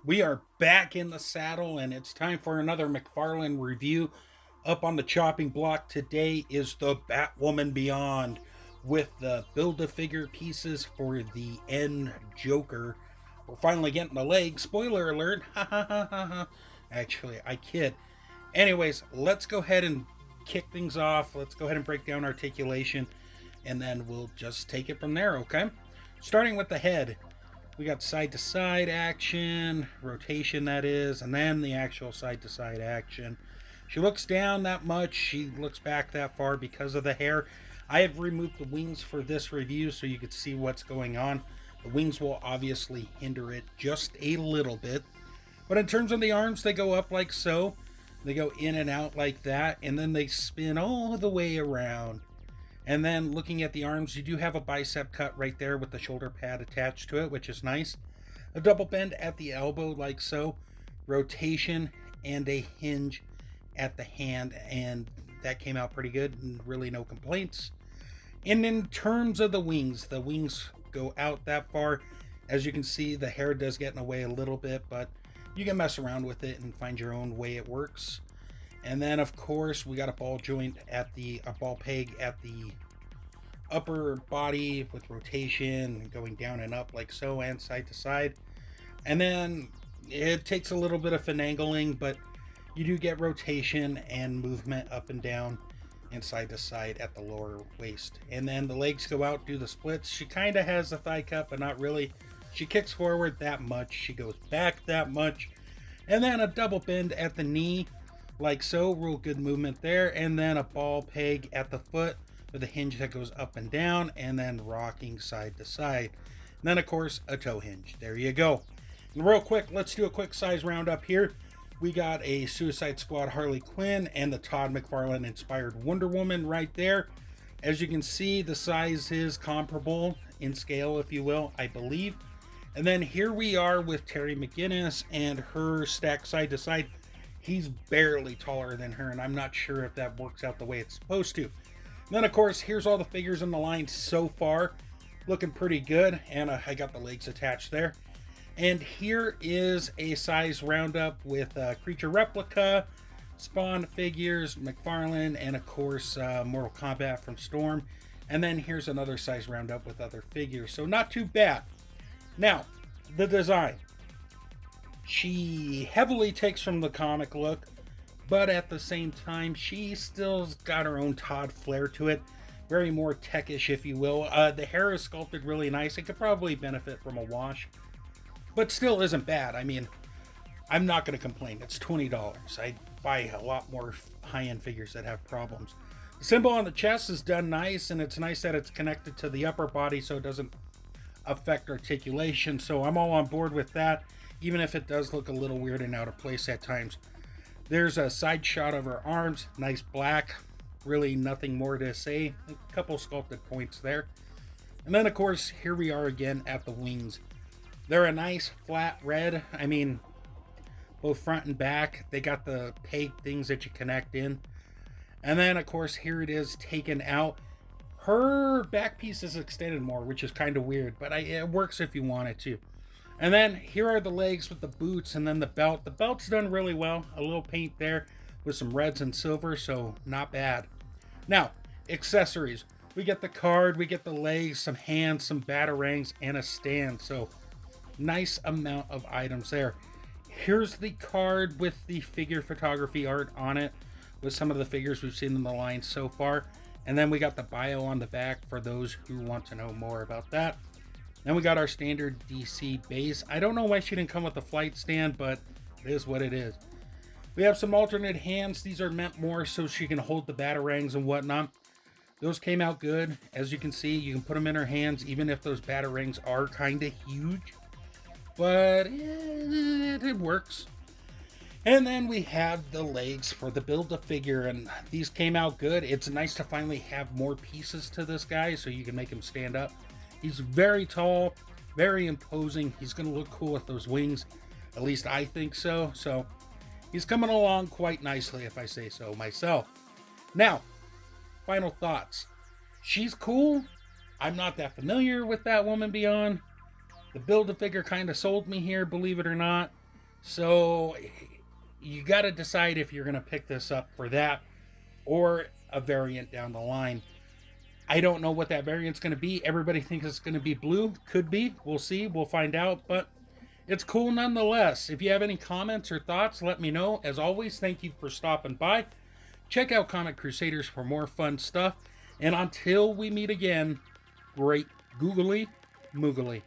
We are back in the saddle, and it's time for another McFarlane review. Up on the chopping block today is the Batwoman Beyond with the Build-A-Figure pieces for the End Joker. We're finally getting the leg. Spoiler alert. Ha ha ha ha ha. Actually, I kid. Anyways, let's go ahead and kick things off. Let's go ahead and break down articulation, and then we'll just take it from there, okay? Starting with the head. We got side to side action, rotation that is, and then the actual side to side action. She looks down that much, she looks back that far because of the hair. I have removed the wings for this review so you could see what's going on. The wings will obviously hinder it just a little bit. But in terms of the arms, they go up like so. They go in and out like that, and then they spin all the way around. And then looking at the arms, you do have a bicep cut right there with the shoulder pad attached to it, which is nice. A double bend at the elbow like so. Rotation and a hinge at the hand, and that came out pretty good and really no complaints. And in terms of the wings go out that far. As you can see, the hair does get in the way a little bit, but you can mess around with it and find your own way it works. And then, of course, we got a ball joint at a ball peg at the upper body with rotation going down and up like so, and side to side. And then it takes a little bit of finagling, but you do get rotation and movement up and down and side to side at the lower waist. And then the legs go out, do the splits. She kind of has a thigh cut, but not really. She kicks forward that much, she goes back that much, and then a double bend at the knee like so, real good movement there. And then a ball peg at the foot with a hinge that goes up and down, and then rocking side to side. And then of course a toe hinge. There you go. And real quick, let's do a quick size roundup here. We got a Suicide Squad Harley Quinn and the Todd McFarlane inspired Wonder Woman right there. As you can see, the size is comparable in scale, if you will, I believe. And then here we are with Terry McGinnis and her stacked side to side. He's barely taller than her, and I'm not sure if that works out the way it's supposed to. And then, of course, here's all the figures in the line so far. Looking pretty good, and I got the legs attached there. And here is a size roundup with Creature Replica, Spawn figures, McFarlane, and, of course, Mortal Kombat from Storm. And then here's another size roundup with other figures, so not too bad. Now, the design. She heavily takes from the comic look, but at the same time, she still's got her own Todd flair to it. Very more techish, if you will. The hair is sculpted really nice. It could probably benefit from a wash, but still isn't bad. I mean, I'm not going to complain. It's $20. I'd buy a lot more high-end figures that have problems. The symbol on the chest is done nice, and it's nice that it's connected to the upper body so it doesn't affect articulation. So I'm all on board with that, even if it does look a little weird and out of place at times. There's a side shot of her arms, nice black, really nothing more to say, a couple sculpted points there. And then of course, here we are again at the wings. They're a nice flat red, I mean, both front and back. They got the peg things that you connect in. And then of course, here it is taken out. Her back piece is extended more, which is kind of weird, but it works if you want it to. And then here are the legs with the boots, and then the belt. The belt's done really well. A little paint there with some reds and silver, so not bad. Now, accessories. We get the card, we get the legs, some hands, some batarangs, and a stand. So nice amount of items there. Here's the card with the figure photography art on it, with some of the figures we've seen in the line so far. And then we got the bio on the back for those who want to know more about that. Then we got our standard DC base. I don't know why she didn't come with a flight stand, but it is what it is. We have some alternate hands. These are meant more so she can hold the batarangs and whatnot. Those came out good. As you can see, you can put them in her hands, even if those batarangs are kind of huge. But it works. And then we have the legs for the Build-A-Figure, and these came out good. It's nice to finally have more pieces to this guy so you can make him stand up. He's very tall, very imposing. He's going to look cool with those wings. At least I think so. So he's coming along quite nicely, if I say so myself. Now, final thoughts. She's cool. I'm not that familiar with that woman Beyond. The Build-A-Figure kind of sold me here, believe it or not. So you got to decide if you're going to pick this up for that or a variant down the line. I don't know what that variant's going to be. Everybody thinks it's going to be blue. Could be. We'll see. We'll find out. But it's cool nonetheless. If you have any comments or thoughts, let me know. As always, thank you for stopping by. Check out Comic Crusaders for more fun stuff. And until we meet again, great googly moogly.